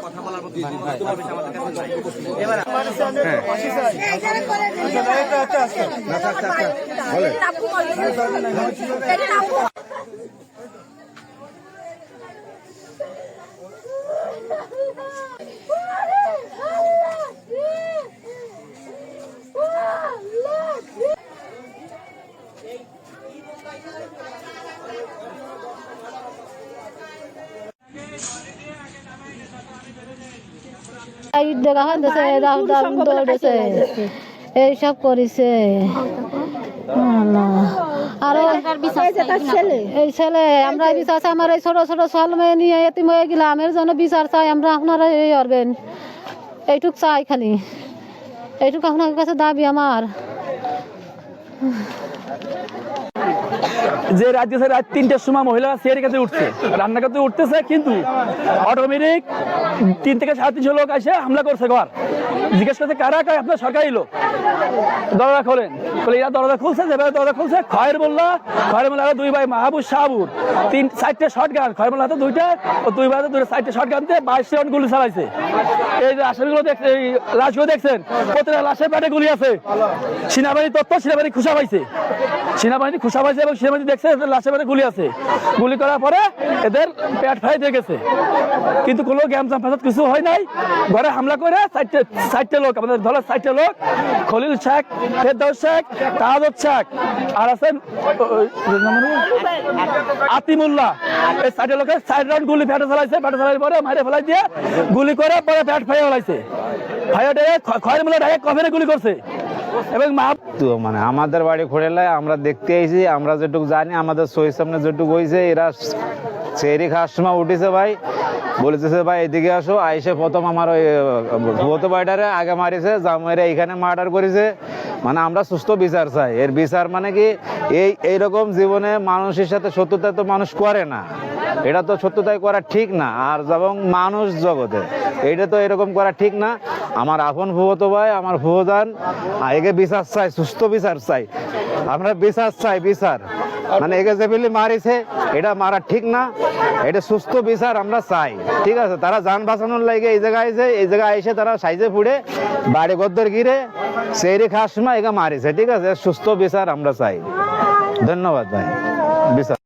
কথা বলার মতো এবার দেখা হয়েছে এইসব করেছে আর এই ছেলে আমরা বিচার চাই আমার এই ছোট ছোট ছোয়াল মেয়ে নিয়ে এতিম হয়ে গেলাম এর জন্য বিচার চাই আমরা আপনারা এই করবেন এইটুক চাই খালি এইটুকু আপনার কাছে দাবি আমার যে রাজ্যে রাত 3টার সময় মহিলা চেয়ারের কাছে উঠছে রান্না করতে উঠতেছে কিন্তু অটোমেটিক 3 থেকে 3.5 লোক এসে হামলা করছে ঘর জিজ্ঞেস করছে কারা কারা আপনার সরকারি লোক দরজা খোলেন বলে এরা দরজা খুলছে যেভাবে দরজা খুলছে খয়ের মোল্লা দুই ভাই মাহবুব শাহাবুর 4টে শর্ট গান খয়ের মোল্লা হাতে 2টা ও দুই ভাই হাতে 4টে শর্ট গান দিয়ে 22 রাউন্ড গুলি চালাইছে এই যে আসামিগুলো দেখছেন এই লাশগুলো দেখছেন প্রতিটা লাশের পেটে গুলি আছে সেনাবাহিনী তত্ত্ব সেনাবাহিনী খুশা পাইছে এবং সেনাবাহিনী দেখছে লাশের পেটে গুলি আছে গুলি করার পরে এদের পেট ফাই দিয়ে গেছে কিন্তু কোনো গ্যামজাম ফাসাদ কিছু হয় নাই ঘরে হামলা করে 4টে লোক আমাদের ধরার 4টে লোক খলিল শেখ ফেরদৌস শেখ তাহাদুদ শেখ আর আছেন আতিমুল্লাহ এই 4টে লোকের 4 রাউন্ড গুলি পেটে চালাইছে পেটে চালানোর পরে মারে ফেলাই দিয়ে গুলি করে পরে পেট ফাইয়ে ফেলাইছে ফাইয়ে খয়ের মোল্লা ডাইরেক্ট কফিনে গুলি করছে এবং মানে আমাদের বাড়ি খোড়েলায় আমরা দেখতে আইছি আমরা যেটুকু জানি আমাদের সহির সামনে যেটুকু হয়েছে এরা চেরি খাওয়ার সময় উঠেছে ভাই বলেছে ভাই এদিকে আসো আইসে প্রথম আমার ওই ভূত বাড়িটারে আগে মারিছে জামাইরা এইখানে মার্ডার করেছে মানে আমরা সুস্থ বিচার চাই এর বিচার মানে কি এইরকম জীবনে মানুষের সাথে শত্রুতা তো মানুষ করে না এটা তো সত্যতাই করা ঠিক না আর যেমন মানুষ জগতে এইটা তো এরকম করা ঠিক না আমার আপন ফুফতো ভাই আমার ফুফোদান একে বিচার চাই সুস্থ বিচার চাই আমরা বিচার চাই বিচার মানে একে যে ফেলে মারিছে এটা মারা ঠিক না এটা সুস্থ বিচার আমরা চাই ঠিক আছে তারা যান বাঁচানোর লাগে এই জায়গায় এসে তারা সাইজে ফুড়ে বাড়ি গদ্দর গিরে সেই খাস সময় একে মারিছে ঠিক আছে সুস্থ বিচার আমরা চাই ধন্যবাদ ভাই বিচার